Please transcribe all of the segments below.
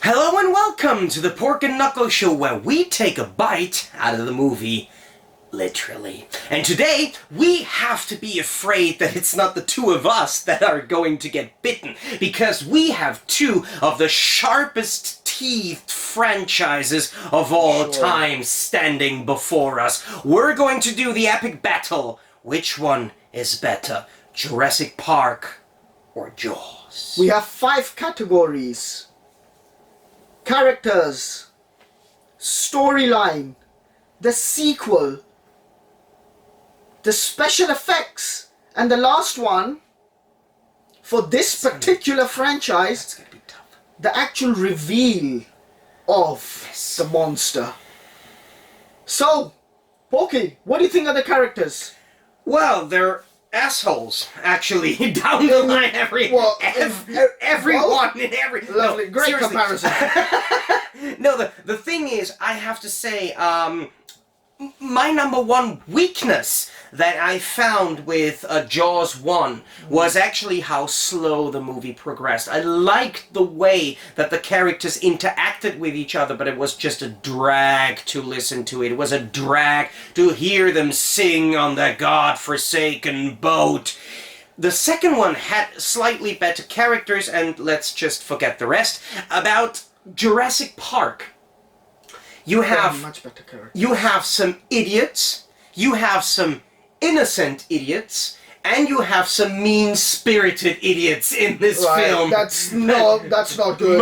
Hello and welcome to the Pork and Knuckle Show, where we take a bite out of the movie, literally. And today, we have to be afraid that it's not the two of us that are going to get bitten, because we have two of the sharpest teethed franchises of all time standing before us. We're going to do the epic battle. Which one is better, Jurassic Park or Jaws? We have 5 categories. Characters, storyline, the sequel, the special effects, and the last one, for this particular franchise, the actual reveal of the monster. So, Porky, what do you think of the characters? Well, they're assholes, actually, down the line. Everyone in every... Lovely, no, great seriously. comparison. No, the thing is, I have to say, my number one weakness that I found with Jaws 1 was actually how slow the movie progressed. I liked the way that the characters interacted with each other, but it was just a drag to listen to it. It was a drag to hear them sing on that godforsaken boat. The second one had slightly better characters, and let's just forget the rest. About Jurassic Park. You have some idiots, you have some innocent idiots, and you have some mean-spirited idiots in this film. That's not good.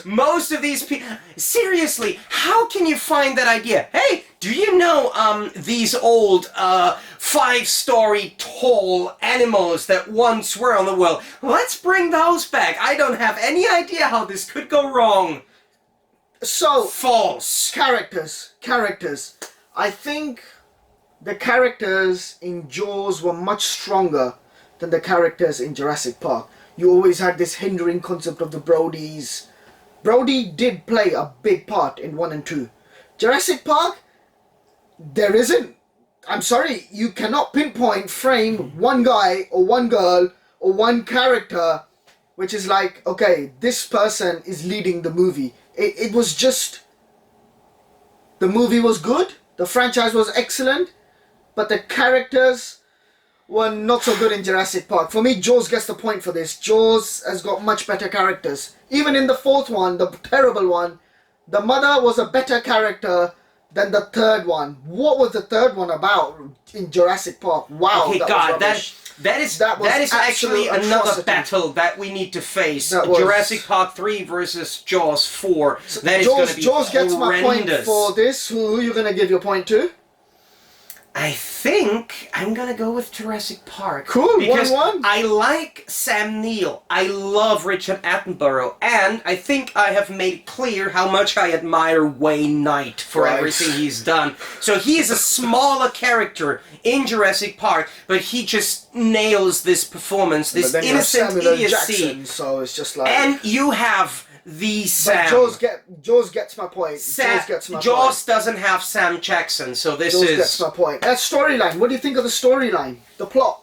Most of these people... Seriously, how can you find that idea? Hey, do you know these old 5-story tall animals that once were on the world? Let's bring those back. I don't have any idea how this could go wrong. So, false. Characters. I think the characters in Jaws were much stronger than the characters in Jurassic Park. You always had this hindering concept of the Brodies. Brody did play a big part in 1 and 2. Jurassic Park, there isn't. I'm sorry, you cannot frame one guy or one girl or one character which is like, okay, this person is leading the movie. It was just, the movie was good, the franchise was excellent, but the characters were not so good in Jurassic Park. For me, Jaws gets the point for this. Jaws has got much better characters. Even in the 4th one, the terrible one, the mother was a better character than the 3rd one. What was the 3rd one about in Jurassic Park? Wow, okay, that is actually another battle that we need to face. Jurassic Park 3 versus Jaws 4. So that is going to be Jaws gets my point for this. Who are you going to give your point to? I think I'm gonna go with Jurassic Park. Cool, because 1-1. I like Sam Neill. I love Richard Attenborough, and I think I have made clear how much I admire Wayne Knight for everything he's done. So he is a smaller character in Jurassic Park, but he just nails this performance, this innocent idiocy. So it's just like, and you have the Sam. But Jaws gets my point. Jaws doesn't have Sam Jackson, so this Jaws gets my point. That storyline. What do you think of the storyline? The plot?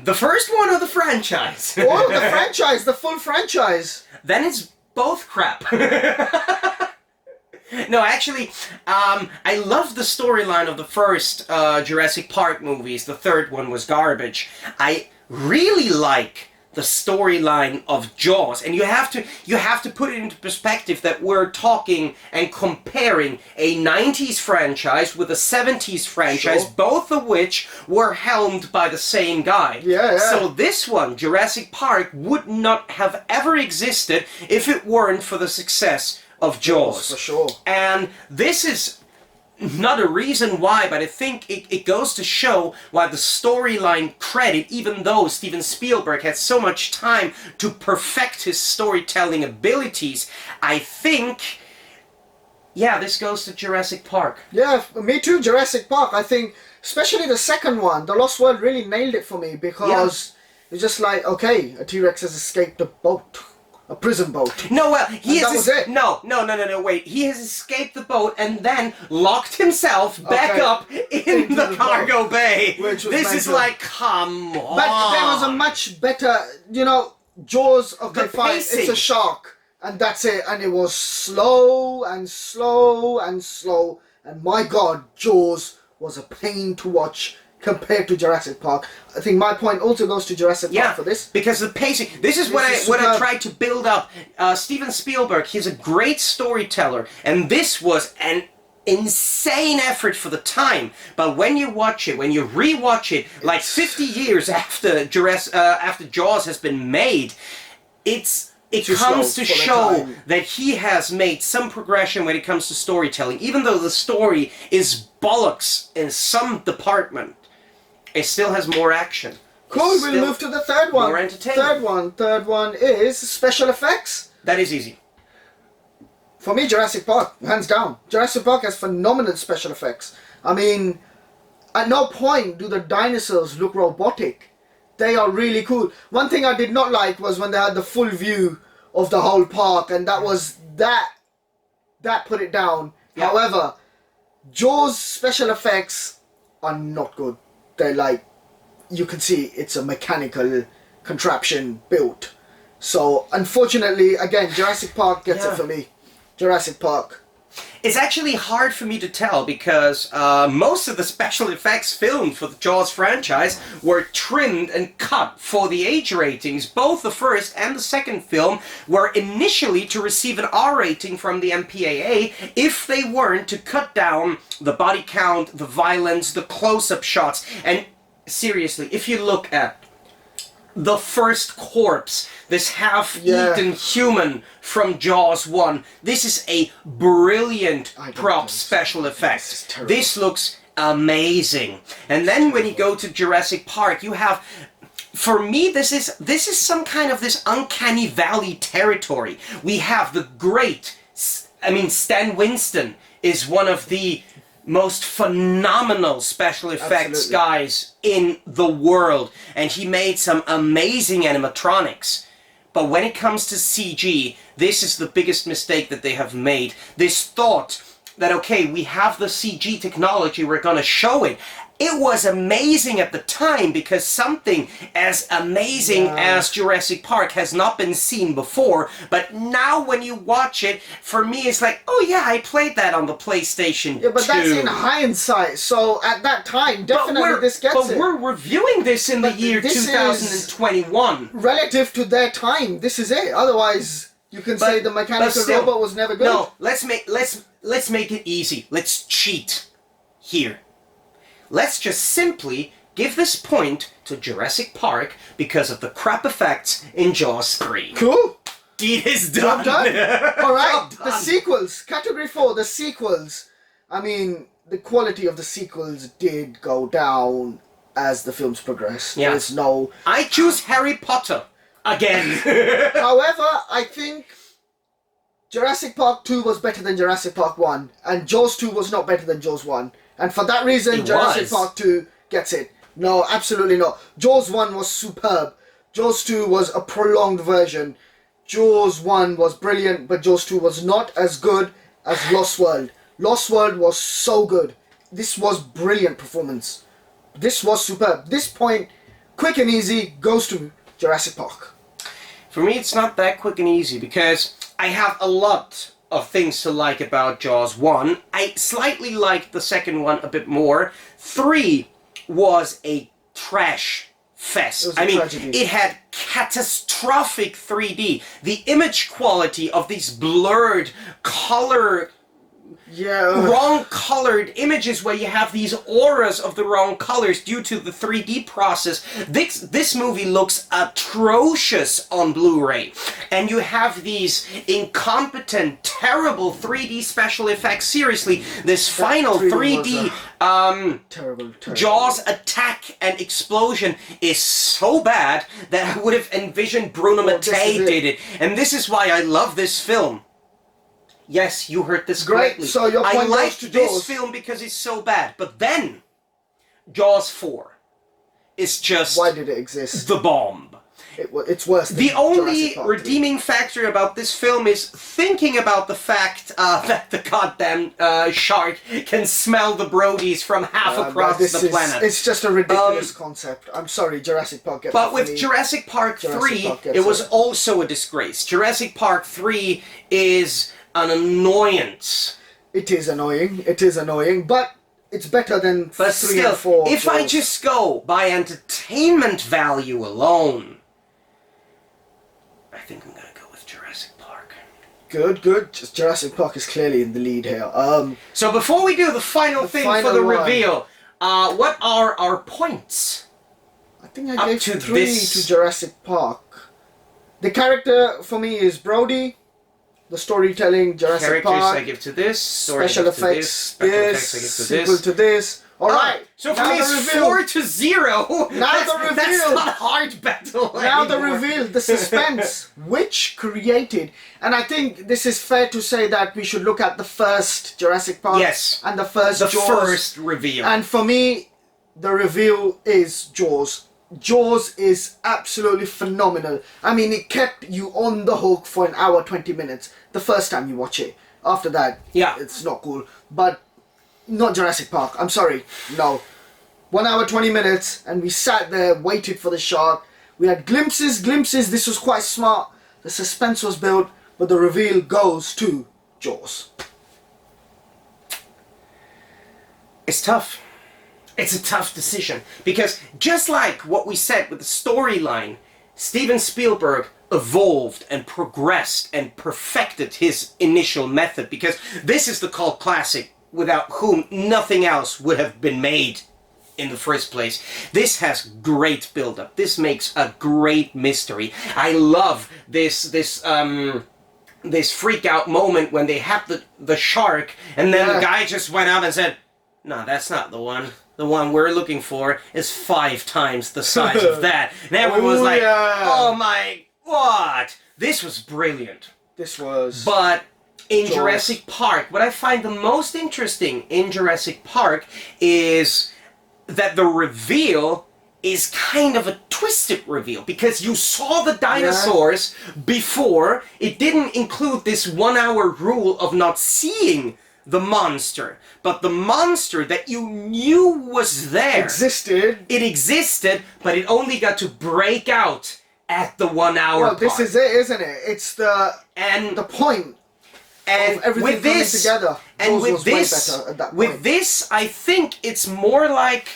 The first one or the franchise? Oh, the franchise, the full franchise. Then it's both crap. No, actually, I love the storyline of the first Jurassic Park movies. The 3rd one was garbage. I really like the storyline of Jaws, and you have to put it into perspective that we're talking and comparing a 90s franchise with a 70s franchise, both of which were helmed by the same guy. So this one, Jurassic Park, would not have ever existed if it weren't for the success of Jaws. For sure. And this is not a reason why, but I think it goes to show why the storyline credit, even though Steven Spielberg had so much time to perfect his storytelling abilities, I think, yeah, this goes to Jurassic Park. Yeah, me too, Jurassic Park. I think, especially the second one, The Lost World really nailed it for me, because it's just like, okay, a T-Rex has escaped a boat. A prison boat. No, well, he that was it. No, wait. He has escaped the boat and then locked himself back up in the cargo bay. This is like, come on. But there was a much better, you know, Jaws, okay, The fine, pacing. it's a shark, and that's it. And it was slow and slow and slow. And my God, Jaws was a pain to watch compared to Jurassic Park. I think my point also goes to Jurassic Park for this. Because the pacing. This is what I tried to build up. Steven Spielberg, he's a great storyteller, and this was an insane effort for the time. But when you watch it, when you rewatch it, like 50 years after Jaws has been made, it comes to show that he has made some progression when it comes to storytelling. Even though the story is bollocks in some department, it still has more action. Cool, we'll move to the third one. More entertaining. Third one is special effects. That is easy. For me, Jurassic Park, hands down. Jurassic Park has phenomenal special effects. I mean, at no point do the dinosaurs look robotic. They are really cool. One thing I did not like was when they had the full view of the whole park, and that put it down. Yeah. However, Jaws special effects are not good. They're like, you can see it's a mechanical contraption built. So, unfortunately, again, Jurassic Park gets it for me. Jurassic Park. It's actually hard for me to tell because most of the special effects filmed for the Jaws franchise were trimmed and cut for the age ratings. Both the first and the second film were initially to receive an R rating from the MPAA if they weren't to cut down the body count, the violence, the close-up shots. And seriously, if you look at the first corpse, this half-eaten human from Jaws 1. This is a brilliant prop special effect. This looks amazing. And then when you go to Jurassic Park, you have... For me, this is some kind of this uncanny valley territory. We have the great... I mean, Stan Winston is one of the most phenomenal special effects guys in the world, and he made some amazing animatronics. But when it comes to CG, this is the biggest mistake that they have made. This thought that, okay, we have the CG technology, we're gonna show it. It was amazing at the time because something as amazing as Jurassic Park has not been seen before. But now when you watch it, for me it's like, oh yeah, I played that on the PlayStation 2. Yeah, but that's in hindsight. So at that time, definitely this gets it. But we're reviewing this in the year 2021. Relative to their time, this is it. Otherwise, you can say the mechanical robot was never good. No, let's make it easy. Let's cheat here. Let's just simply give this point to Jurassic Park because of the crap effects in Jaws 3. Cool. It is done. Alright, the sequels. Category 4, the sequels. I mean, the quality of the sequels did go down as the films progressed. Yeah. There's no... I choose Harry Potter. Again. However, I think Jurassic Park 2 was better than Jurassic Park 1. And Jaws 2 was not better than Jaws 1. And for that reason, Jurassic Park 2 gets it. No, absolutely not. Jaws 1 was superb. Jaws 2 was a prolonged version. Jaws 1 was brilliant, but Jaws 2 was not as good as Lost World. Lost World was so good. This was brilliant performance. This was superb. This point, quick and easy, goes to Jurassic Park. For me, it's not that quick and easy because I have a lot of things to like about Jaws 1. I slightly liked the second one a bit more. 3 was a trash fest. I mean, it had catastrophic 3D. The image quality of these blurred color... wrong colored images where you have these auras of the wrong colors due to the 3D process. This movie looks atrocious on Blu-ray. And you have these incompetent, terrible 3D special effects. Seriously, this final 3D terrible. Jaws attack and explosion is so bad that I would have envisioned Bruno Mattei did it. And this is why I love this film. Yes, you heard this correctly. So your point I like to this Jaws. film because it's so bad. But then, Jaws 4 is just... Why did it exist? The bomb. It's worse than The only Jurassic Park 3. redeeming factor about this film is thinking about the fact that the goddamn shark can smell the Brodies from half across the planet. It's just a ridiculous concept. I'm sorry, Jurassic Park gets But it with for me. Jurassic Park Jurassic 3, Park gets it was it. also a disgrace. Jurassic Park 3 is an annoyance. It is annoying, but it's better than But 3 still, and 4. if I just go by entertainment value alone, I think I'm gonna go with Jurassic Park. Good. Just Jurassic Park is clearly in the lead here. So before we do the final thing for final the one. reveal, what are our points? I think I Up gave to 3 this- to Jurassic Park. The character for me is Brody. The storytelling, Jurassic Characters Park. I give to this. Story I Special give to this. effects, Special effects I give to sequel this. to this. Alright, So for now me the it's reveal. 4-0. Now the That's reveal. not hard battle Now the anymore. reveal, the suspense, which created, and I think this is fair to say that we should look at the first Jurassic Park Yes. and the first The Jaws. first reveal. And for me, the reveal is Jaws. Jaws is absolutely phenomenal. I mean, it kept you on the hook for an hour 20 minutes the first time you watch it. After that, Yeah. it's not cool. But not Jurassic Park. I'm sorry. No. 1 hour 20 minutes, and we sat there, waited for the shark. We had glimpses. This was quite smart. The suspense was built, but the reveal goes to Jaws. It's tough. It's a tough decision. Because just like what we said with the storyline, Steven Spielberg evolved and progressed and perfected his initial method. Because this is the cult classic without whom nothing else would have been made in the first place. This has great build-up. This makes a great mystery. I love this freak out moment when they have the shark, and then the guy just went out and said, "No, that's not the one. The one we're looking for is 5 times the size of that." And everyone was like, "Oh my, what?" This was brilliant. This was... But in Jaws. Jurassic Park, what I find the most interesting in Jurassic Park is that the reveal is kind of a twisted reveal, because you saw the dinosaurs before. It didn't include this 1 hour rule of not seeing the monster, but the monster that you knew was there existed. It existed, but it only got to break out at the 1 hour Well, part. this is it, isn't it? It's the point and of everything with this coming together. and Jaws with was way this better at that with point. this I think it's more like,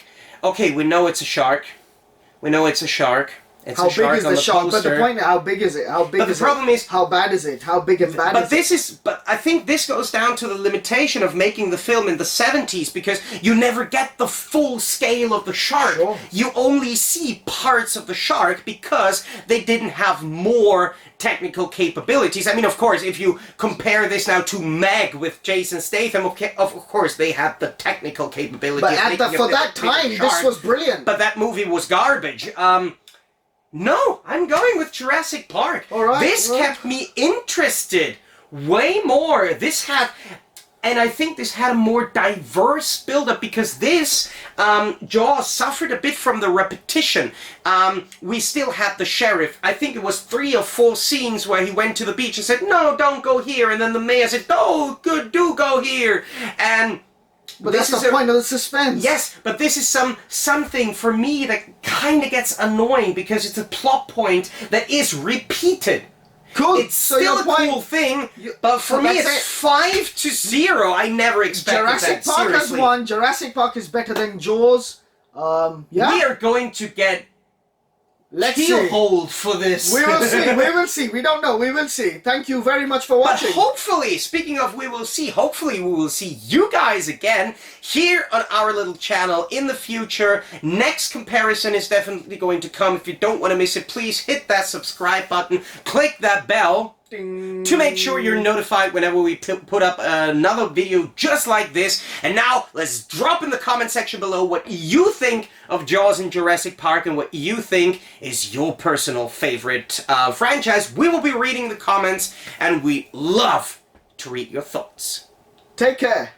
okay, we know it's a shark. We know it's a shark. It's How a shark big is on the shark? But poster. the point, how big is it? How big But the is problem it? is- how bad is it? How big and bad is it? But I think this goes down to the limitation of making the film in the 70s, because you never get the full scale of the shark. Sure. You only see parts of the shark because they didn't have more technical capabilities. I mean, of course, if you compare this now to Meg with Jason Statham, okay, of course they had the technical capabilities. But for that time, this was brilliant. But that movie was garbage. No, I'm going with Jurassic Park. All right, This well. kept me interested way more. This had, and I think this had a more diverse build-up, because this, Jaws suffered a bit from the repetition. We still had the sheriff. I think it was 3 or 4 scenes where he went to the beach and said, "No, don't go here." And then the mayor said, "No, good, do go here." And But that's the point of the suspense. Yes, but this is something for me that kind of gets annoying, because it's a plot point that is repeated. Cool. It's So still your a point- cool thing, you- but for so me that's it's it. 5-0. I never expected Jurassic that, Park seriously. has won. Jurassic Park is better than Jaws. Yeah. We are going to get Let's keel see. hold for this. We will see. We will see. We don't know. We will see. Thank you very much for But watching. hopefully, speaking of we will see, hopefully we will see you guys again here on our little channel in the future. Next comparison is definitely going to come. If you don't want to miss it, please hit that subscribe button, click that bell Ding. to make sure you're notified whenever we put up another video just like this. And now, let's drop in the comment section below what you think of Jaws and Jurassic Park, and what you think is your personal favorite franchise. We will be reading the comments, and we love to read your thoughts. Take care.